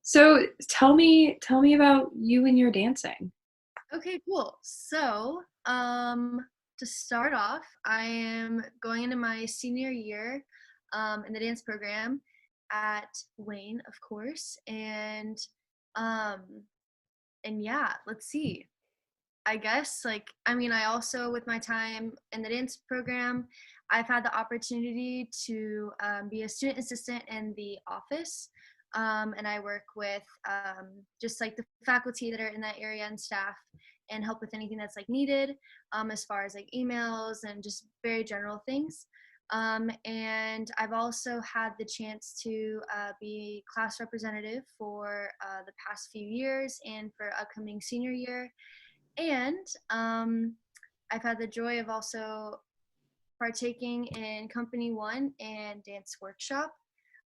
So tell me about you and your dancing. Okay, cool. To start off, I am going into my senior year in the dance program at Wayne, of course, um, and yeah, let's see. I guess I also with my time in the dance program, I've had the opportunity to be a student assistant in the office, and I work with just like the faculty that are in that area and staff, and help with anything that's like needed, as far as like emails and just very general things. And I've also had the chance to be class representative for the past few years and for upcoming senior year. And I've had the joy of also partaking in Company One and dance workshop.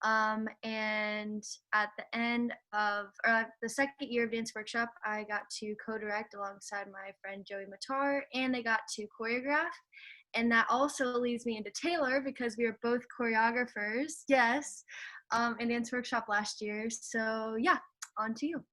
And at the end of, or at the second year of dance workshop, I got to co-direct alongside my friend Joey Matar, and I got to choreograph. And that also leads me into Taylor because we are both choreographers, yes, in dance workshop last year. So yeah, on to you.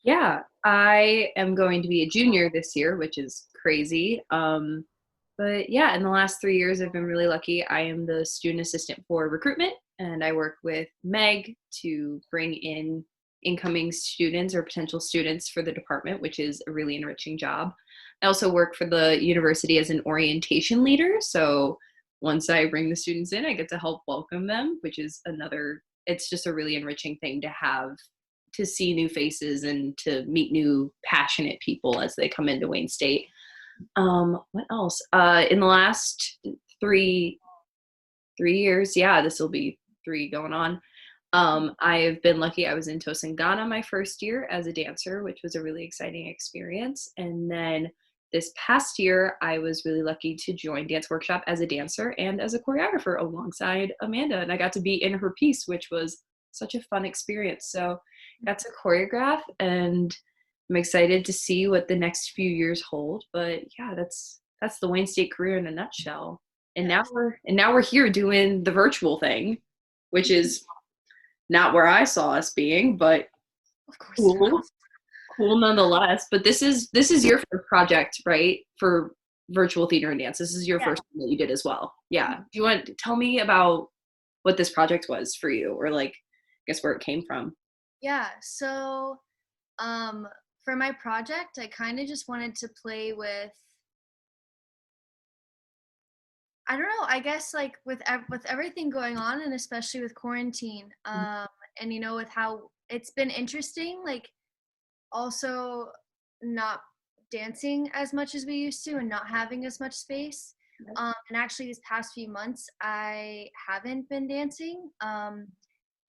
Yeah, I am going to be a junior this year, which is crazy. But yeah, in the last 3 years, I've been really lucky. I am the student assistant for recruitment, and I work with Meg to bring in incoming students or potential students for the department, which is a really enriching job. I also work for the university as an orientation leader. So once I bring the students in, I get to help welcome them, which is it's just a really enriching thing to have, to see new faces and to meet new passionate people as they come into Wayne State. What else? In the last three years, yeah, this will be three going on. I've been lucky. I was in Tosangana my first year as a dancer, which was a really exciting experience. And then this past year, I was really lucky to join Dance Workshop as a dancer and as a choreographer alongside Amanda. And I got to be in her piece, which was such a fun experience. So I got to choreograph, and I'm excited to see what the next few years hold. But yeah, that's the Wayne State career in a nutshell. And Yes, now we're here doing the virtual thing, which is not where I saw us being, but of course not. cool, cool nonetheless. But this is your first project, right? For virtual theater and dance. This is your Yeah. first one that you did as well. Yeah. Do you want to tell me about what this project was for you, or like, I guess where it came from? Yeah. Um, for my project, I kind of just wanted to play with, I don't know, I guess like with everything going on, and especially with quarantine, and with how it's been interesting, like also not dancing as much as we used to and not having as much space. And actually these past few months I haven't been dancing.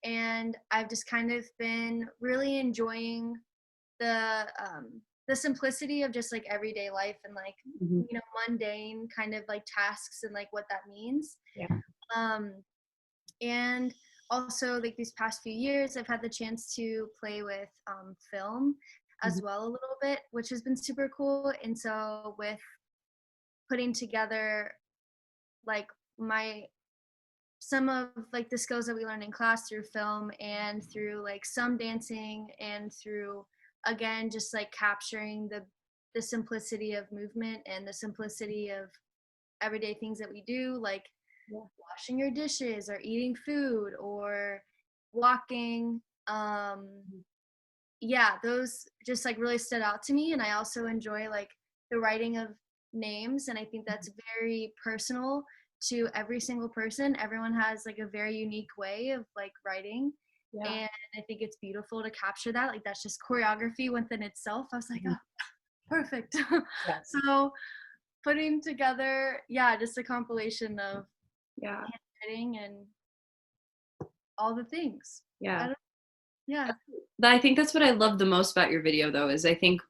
And I've just kind of been really enjoying the simplicity of just like everyday life, and like Mhm. mundane kind of like tasks and like what that means. Yeah. um and also like these past few years I've had the chance to play with film Mhm. as well a little bit, which has been super cool. And so with putting together like my some of like the skills that we learned in class through film and through like some dancing and through, again, just like capturing the simplicity of movement and the simplicity of everyday things that we do, like Yeah. washing your dishes or eating food or walking. Yeah, those just like really stood out to me. And I also enjoy like the writing of names, and I think that's very personal to every single person. Everyone has like a very unique way of like writing, Yeah. and I think it's beautiful to capture that. Like that's just choreography within itself. I was like, Mhm. oh, perfect. Yes. So putting together, yeah, just a compilation of Yeah. writing and all the things. I Yeah. don't, yeah. I think that's what I love the most about your video, though, is I think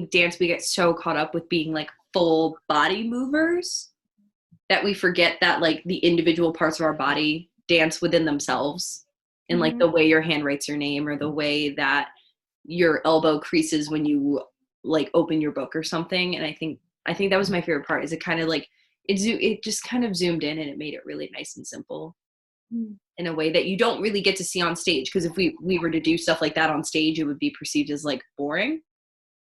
dance, we get so caught up with being like full body movers that we forget that like the individual parts of our body dance within themselves, and like Mhm. the way your hand writes your name, or the way that your elbow creases when you like open your book or something. And I think that was my favorite part, is it kind of like it just kind of zoomed in, and it made it really nice and simple. in a way that you don't really get to see on stage. Because if we were to do stuff like that on stage, it would be perceived as like boring.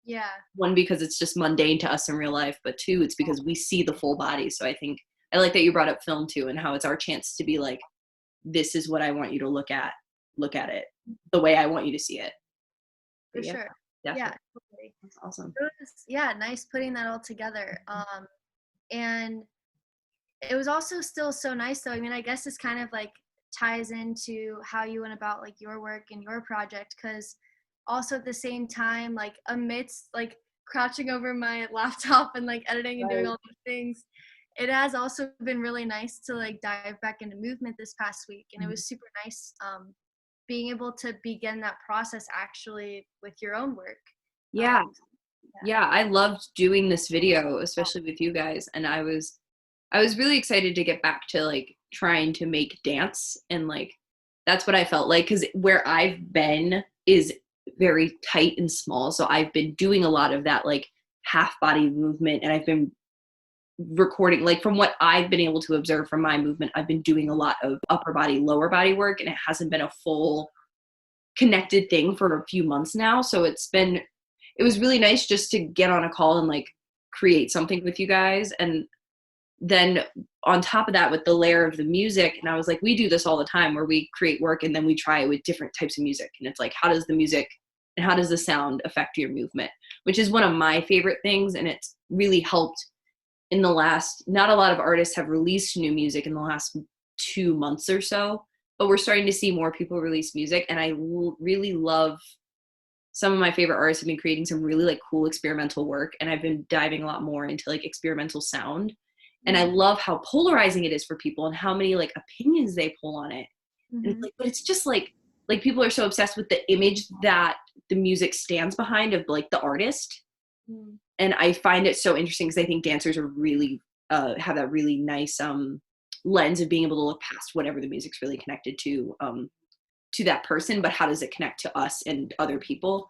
Yeah, One, because it's just mundane to us in real life, but two, it's because we see the full body. So I think I like that you brought up film too, and how it's our chance to be like, this is what I want you to look at it the way I want you to see it. for But yeah, sure. Yeah, definitely. totally. That's awesome. It was, yeah, nice putting that all together. And it was also still so nice though. I mean, I guess this kind of like ties into how you went about like your work and your project, because also at the same time, like amidst like crouching over my laptop and like editing and doing Right. all these things, it has also been really nice to like dive back into movement this past week, and it was super nice being able to begin that process actually with your own work. Yeah. um yeah. Yeah, I loved doing this video, especially with you guys, and I was really excited to get back to like trying to make dance, and like that's what I felt like, cuz where I've been is very tight and small, so I've been doing a lot of that like half body movement, and I've been recording like from what I've been able to observe from my movement, I've been doing a lot of upper body lower body work, and it hasn't been a full connected thing for a few months now. So it was really nice just to get on a call and like create something with you guys. And then on top of that, with the layer of the music, and I was like, we do this all the time where we create work and then we try it with different types of music. And it's like, how does the music and how does the sound affect your movement? Which is one of my favorite things. And it's really helped in the last, not a lot of artists have released new music in the last 2 months or so, but we're starting to see more people release music. And I really love, some of my favorite artists have been creating some really like cool experimental work, and I've been diving a lot more into like experimental sound, and I love how polarizing it is for people and how many like opinions they pull on it. And it's Mm-hmm. like, but it's just like people are so obsessed with the image that the music stands behind of like the artist. Mm-hmm. And I find it so interesting because I think dancers are really have that really nice lens of being able to look past whatever the music's really connected to that person, but how does it connect to us and other people?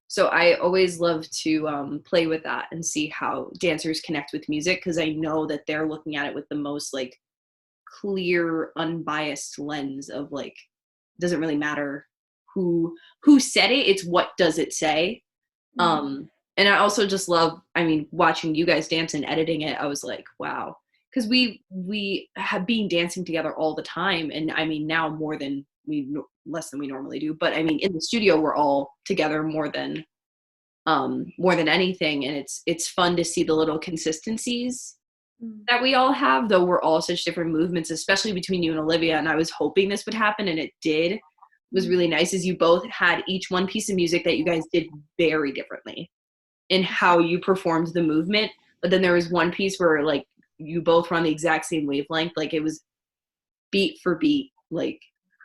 So I always love to play with that and see how dancers connect with music, because I know that they're looking at it with the most like clear, unbiased lens of like, doesn't really matter who said it, it's what does it say. Mm-hmm. And I also just love, I mean, watching you guys dance and editing it, I was like, wow. Because we have been dancing together all the time, and I mean now more than less than we normally do. But I mean, in the studio we're all together more than anything, and it's fun to see the little consistencies that we all have, though we're all such different movements, especially between you and Olivia. And I was hoping this would happen, and it did. It was really nice, is you both had each one piece of music that you guys did very differently in how you performed the movement. But then there was one piece where like you both were on the exact same wavelength, like it was beat for beat, like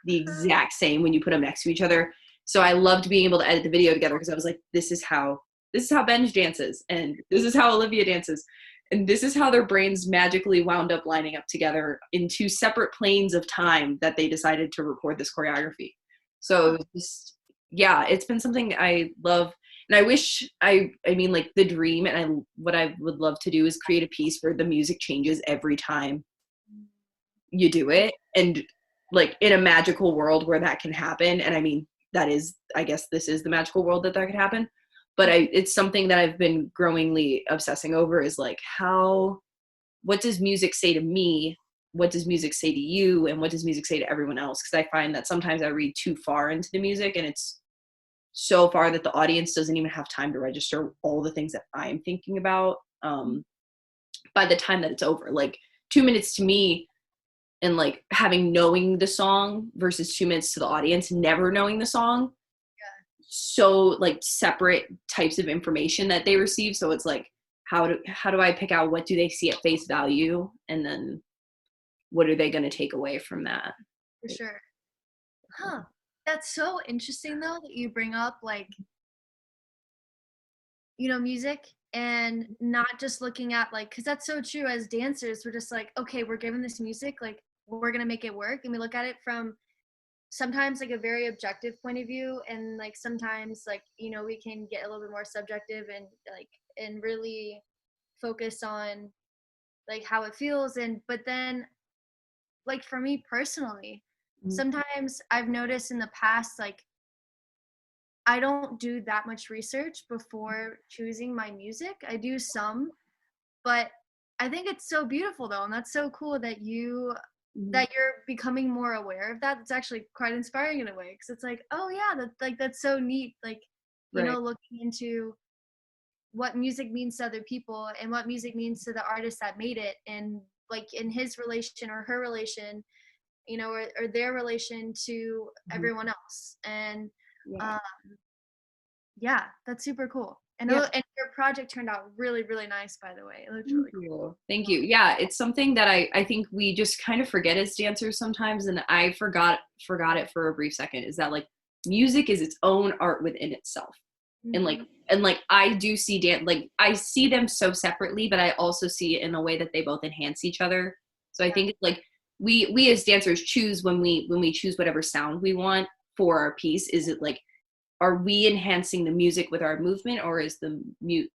the exact same when you put them next to each other. So I loved being able to edit the video together, because I was like, this is how Benj dances, and this is how Olivia dances, and this is how their brains magically wound up lining up together in two separate planes of time that they decided to record this choreography. So it was just, yeah, it's been something I love. And I wish I mean like the dream, and what I would love to do is create a piece where the music changes every time you do it, and like in a magical world where that can happen. And I mean, that is, I guess this is the magical world that could happen. But it's something that I've been growingly obsessing over, is like, what does music say to me, what does music say to you, and what does music say to everyone else? Because I find that sometimes I read too far into the music, and it's so far that the audience doesn't even have time to register all the things that I'm thinking about by the time that it's over. Like 2 minutes to me, and like having knowing the song versus 2 minutes to the audience never knowing the song, so like separate types of information that they receive. So it's like, how do I pick out what do they see at face value, and then what are they going to take away from that? For sure. Huh. That's so interesting though that you bring up like, music, and not just looking at like, because that's so true. As dancers, we're just like, okay, we're given this music, like we're gonna make it work, and we look at it from sometimes like a very objective point of view, and like sometimes like we can get a little bit more subjective and like and really focus on like how it feels. And but then like for me personally, Mhm. sometimes I've noticed in the past, like, I don't do that much research before choosing my music. I do some, but I think it's so beautiful though, and that's so cool that Mhm. you're becoming more aware of that. It's actually quite inspiring in a way because it's like, oh yeah, that's so neat. Like, Right. looking into what music means to other people and what music means to the artist that made it, and like in his relation or her relation, or their relation to Mhm. everyone else. And Yeah. uh, yeah, that's super cool. Yeah. And your project turned out really, really nice, by the way. It looked Thank really you. Thank you. Yeah, it's something that I think we just kind of forget as dancers sometimes, and I forgot it for a brief second, is that like music is its own art within itself. cool. And like I do see dance, like I see them so separately, but I also see it in a way that they both enhance each other. So I Yeah. think it's like we as dancers choose when we choose whatever sound we want for our piece. Is it like, are we enhancing the music with our movement, or is the mute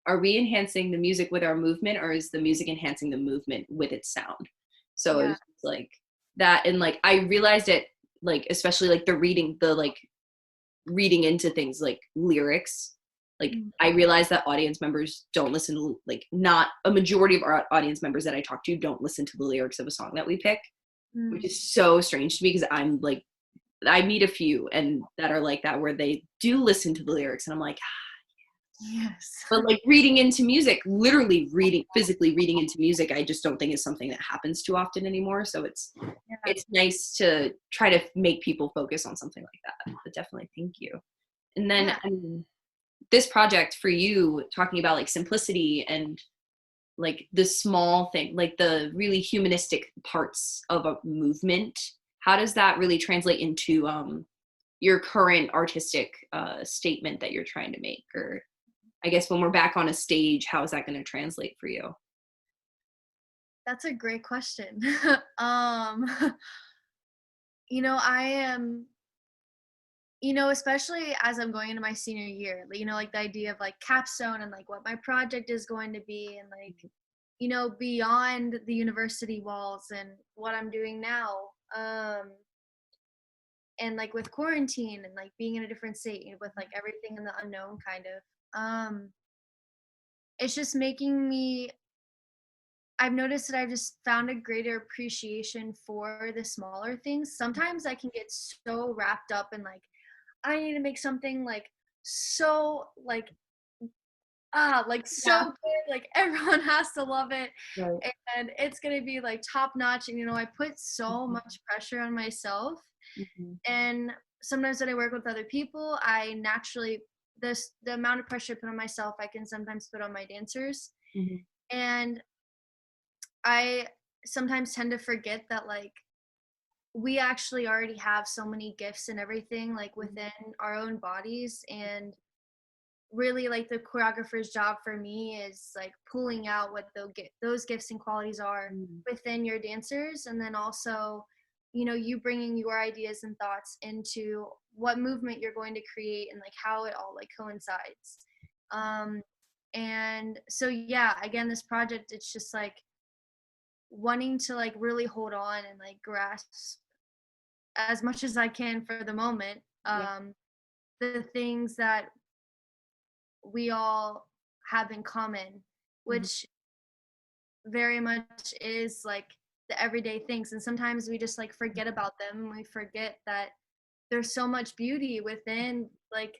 are we enhancing the music with our movement, or is the music enhancing the movement with its sound? So Yeah. it's like that. And like I realized it, like especially like reading into things like lyrics. Like Mhm. I realize that audience members don't listen to, like, not a majority of our audience members that I talk to don't listen to the lyrics of a song that we pick, which Mm. is so strange to me because I'm like, I meet a few and that are like that, where they do listen to the lyrics and I'm like, Yes. but like reading into music, literally physically reading into music, I just don't think is something that happens too often anymore. So Yeah. it's nice to try to make people focus on something like that. But definitely thank you. And then Yeah. I mean, this project for you, talking about like simplicity and like the small thing, like the really humanistic parts of a movement, how does that really translate into your current artistic statement that you're trying to make? Or I guess when we're back on a stage, how is that going to translate for you? That's a great question. um, I am, especially as I'm going into my senior year, like the idea of like capstone and like what my project is going to be, and like, beyond the university walls and what I'm doing now. And like with quarantine and like being in a different state, with like everything in the unknown kind of. It's just making me I've noticed that I've just found a greater appreciation for the smaller things. Sometimes I can get so wrapped up in like I need to make something like so like so Yeah. good, like everyone has to love it Right. and it's going to be like top notch, and I put so Mhm. much pressure on myself. Mhm. And sometimes when I work with other people, I naturally the amount of pressure I put on myself, I can sometimes put on my dancers. Mhm. And I sometimes tend to forget that like we actually already have so many gifts and everything like within our own bodies. And really like the choreographer's job for me is like pulling out what those gifts and qualities are Mhm. within your dancers, and then also you bringing your ideas and thoughts into what movement you're going to create and like how it all like coincides. Um and so yeah, again, this project, it's just like wanting to like really hold on and like grasp as much as I can for the moment, Yeah. the things that we all have in common, Mhm. which very much is like the everyday things. And sometimes we just like forget about them. We forget that there's so much beauty within like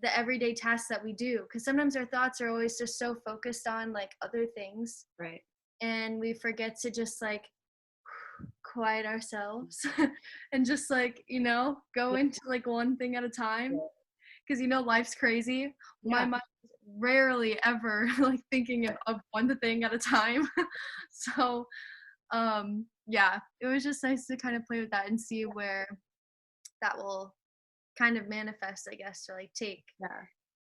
the everyday tasks that we do. Because sometimes our thoughts are always just so focused on like other things, Right. and we forget to just like quiet ourselves and just like go Yeah. into like one thing at a time, because life's crazy. My Yeah. mind is rarely ever like thinking of one thing at a time. So yeah, it was just nice to kind of play with that and see where that will kind of manifest, I guess, or like take. Yeah.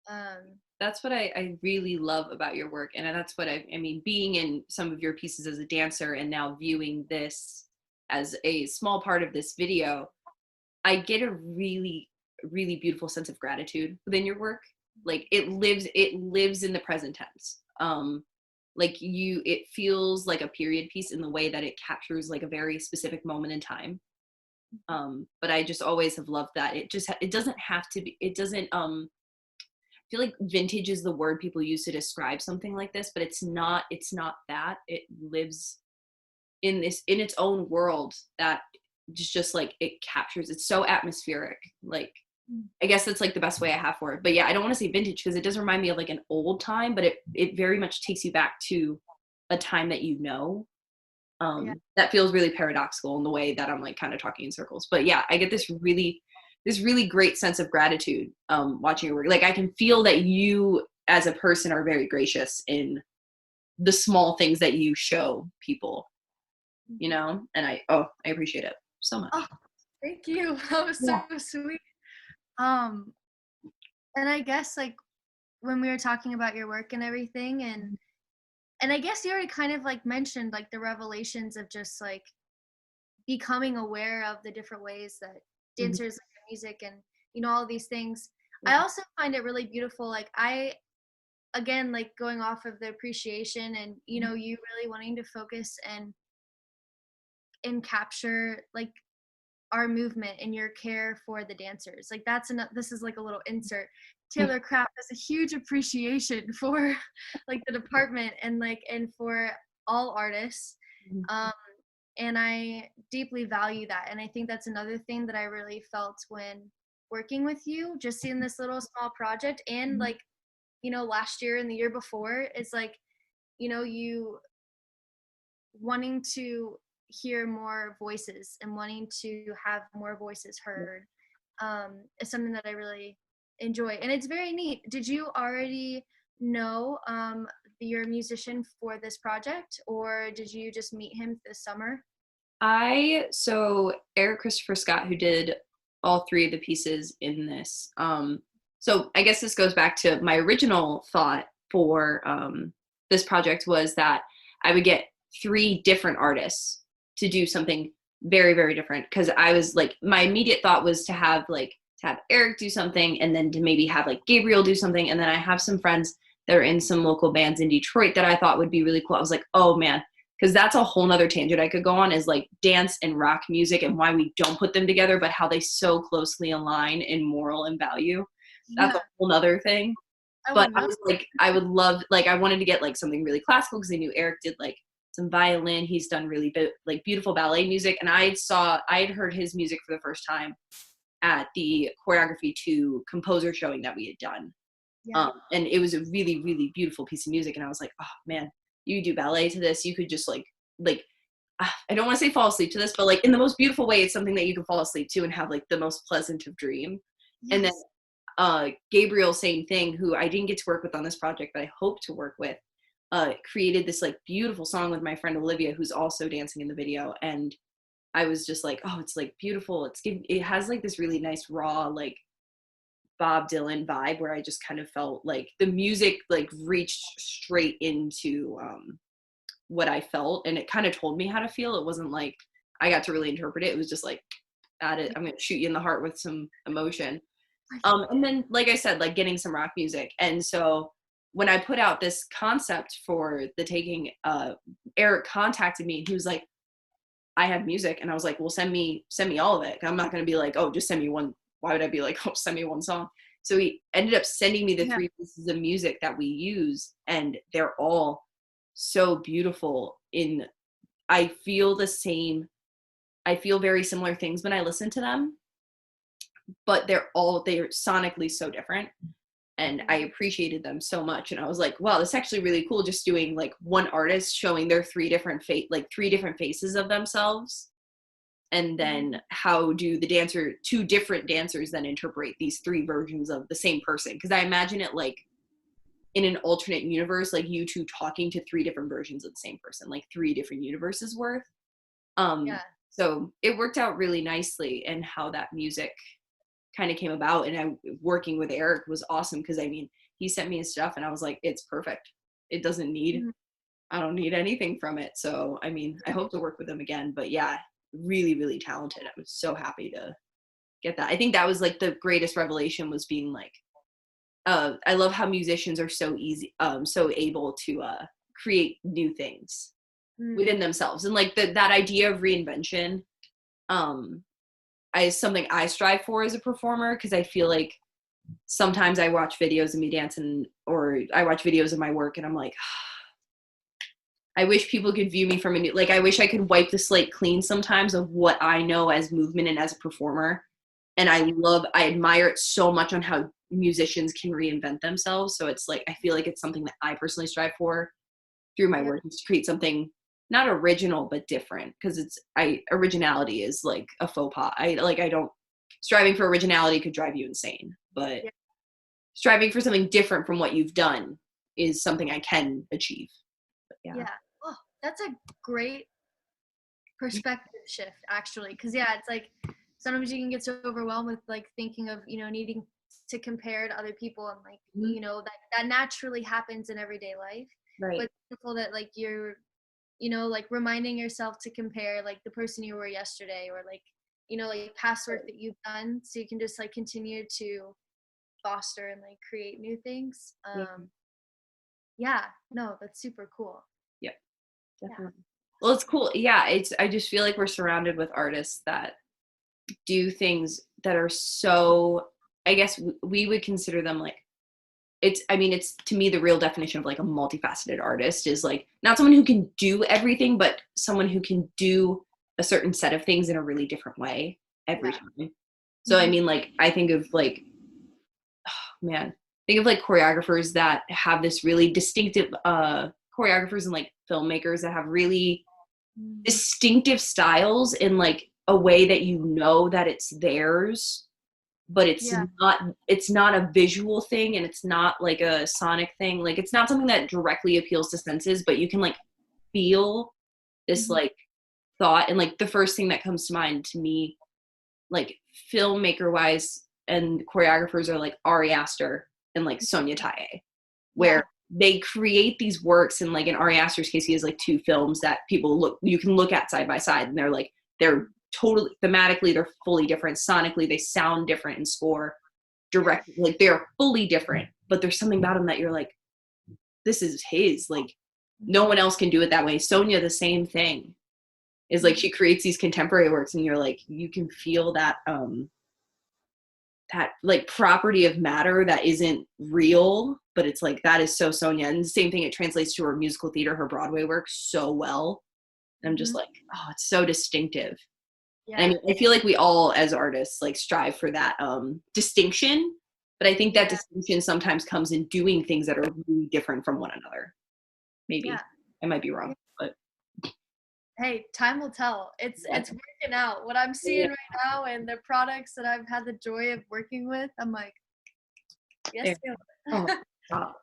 um That's what I really love about your work. And that's what I mean, being in some of your pieces as a dancer and now viewing this as a small part of this video, I get a really, really beautiful sense of gratitude within your work. Like it lives in the present tense. like it feels like a period piece in the way that it captures like a very specific moment in time. But I just always have loved that. It doesn't have to be, it doesn't, I feel like vintage is the word people use to describe something like this, but it's not that. It lives in its own world that just like it captures, it's so atmospheric. Like, I guess that's like the best way I have for it. But yeah, I don't want to say vintage because it does remind me of like an old time, but it very much takes you back to a time that Yeah. that feels really paradoxical in the way that I'm like kind of talking in circles. But yeah, I get this really great sense of gratitude watching your work. Like I can feel that you as a person are very gracious in the small things that you show people, you know? And I appreciate it so much. Oh, thank you. That was so Yeah. sweet. Um, and I guess like when we were talking about your work and everything, and I guess you already kind of like mentioned like the revelations of just like becoming aware of the different ways that Mhm. dancers look at music and all these things. I Yeah. also find it really beautiful. Like I again like going off of the appreciation and you really wanting to focus and capture like our movement and your care for the dancers. Like that's this is like a little insert. Taylor Craft has a huge appreciation for like the department and for all artists. Mhm. Um, and I deeply value that. And I think that's another thing that I really felt when working with you, just seeing this little small project and Mhm. like, last year and the year before, it's like, you wanting to hear more voices and wanting to have more voices heard is something that I really enjoy. And it's very neat. Did you already know your musician for this project, or did you just meet him this summer? So Eric Christopher Scott, who did all three of the pieces in this. So I guess this goes back to my original thought for this project was that I would get three different artists to do something very, very different. Because I was like, my immediate thought was to have Eric do something, and then to maybe have like Gabriel do something, and then I have some friends that are in some local bands in Detroit that I thought would be really cool. I was like, oh man, because that's a whole nother tangent I could go on, is like dance and rock music and why we don't put them together, but how they so closely align in moral and value. That's a Yeah, whole nother thing. I But would I love. was like, I would love, like, I wanted to get like something really classical because I knew Eric did like some violin. He's done really like beautiful ballet music. And I had heard his music for the first time at the choreography to composer showing that we had done. Yeah, And it was a really, really beautiful piece of music. And I was like, oh man, you do ballet to this, you could just like I don't want to say fall asleep to this, but like in the most beautiful way, it's something that you can fall asleep to and have like the most pleasant of dream. And then yes, Gabriel, same thing, who I didn't get to work with on this project, but I hope to work with, created this like beautiful song with my friend Olivia, who's also dancing in the video. And I was just like, oh, it's like beautiful. It has like this really nice raw, like Bob Dylan vibe where I just kind of felt like the music like reached straight into what I felt, and it kind of told me how to feel. It wasn't like I got to really interpret it. It was just like, at it, I'm gonna shoot you in the heart with some emotion. And then, like I said, like getting some rock music. And so when I put out this concept for the taking, Eric contacted me. He was like, I have music, and I was like, well, send me all of it. I'm not gonna be like, oh, just send me one. Why would I be like, oh, send me one song? So he ended up sending me the yeah, three pieces of music that we use, and they're all so beautiful. I feel the same. I feel very similar things when I listen to them, but they're sonically so different. And I appreciated them so much. And I was like, wow, this is actually really cool. Just doing like one artist showing their three different faces of themselves. And then how do two different dancers then interpret these three versions of the same person? Because I imagine it like in an alternate universe, like you two talking to three different versions of the same person, like three different universes worth. yeah, So it worked out really nicely, and how that music kind of came about. And working with Eric was awesome because I mean, he sent me his stuff and I was like, it's perfect. It doesn't need, mhm, I don't need anything from it. So, I mean, I hope to work with him again, but yeah, really, really talented. I was so happy to get that. I think that was like the greatest revelation, was being like, I love how musicians are so able to create new things Mm. within themselves. And like that idea of reinvention is something I strive for as a performer, because I feel like sometimes I watch videos of me dancing, or I watch videos of my work and I'm like, I wish people could view me from a new, like, I wish I could wipe the slate clean sometimes of what I know as movement and as a performer. And I admire it so much on how musicians can reinvent themselves. So it's like, I feel like it's something that I personally strive for through my Yeah. work, is to create something not original, but different. Cause originality is like a faux pas. Striving for originality could drive you insane, but Yeah. striving for something different from what you've done is something I can achieve. But yeah. Yeah. Oh, that's a great perspective shift, actually. Because yeah, it's like sometimes you can get so overwhelmed with like thinking of, needing to compare to other people, and like that naturally happens in everyday life. Right. But it's beautiful that like you're like reminding yourself to compare like the person you were yesterday, or like like past work that you've done, so you can just like continue to foster and like create new things. Yeah, no, that's super cool. Yep, Yeah. definitely. Well, it's cool. Yeah, I just feel like we're surrounded with artists that do things that are so, I guess we would consider them like, it's to me the real definition of like a multifaceted artist is like not someone who can do everything, but someone who can do a certain set of things in a really different way every time. So I mean, like, I think of like, man, think of like choreographers that have this really distinctive choreographers and like filmmakers that have really distinctive styles in like a way that that it's theirs, but it's not a visual thing, and it's not like a sonic thing. Like, it's not something that directly appeals to senses, but you can like feel this like thought. And like the first thing that comes to mind to me, like filmmaker wise and choreographers, are like Ari Aster and like Sonia Taye, where they create these works. And like in Ari Aster's case, he has like 2 films that you can look at side by side, and they're totally thematically, they're fully different. Sonically, they sound different in score. Directly, like they're fully different, but there's something about him that you're like, this is his. Like, no one else can do it that way. Sonia, the same thing, is like she creates these contemporary works, and you're like, you can feel that that like property of matter that isn't real, but it's like, that is so Sonia. And the same thing, it translates to her musical theater, her Broadway work so well. And I'm just like, oh, it's so distinctive. Yeah. And I mean, I feel like we all as artists like strive for that distinction, but I think that distinction sometimes comes in doing things that are really different from one another. Maybe. I might be wrong, but hey, time will tell. It's working out. What I'm seeing right now, and the products that I've had the joy of working with, I'm like, yes, oh, stop.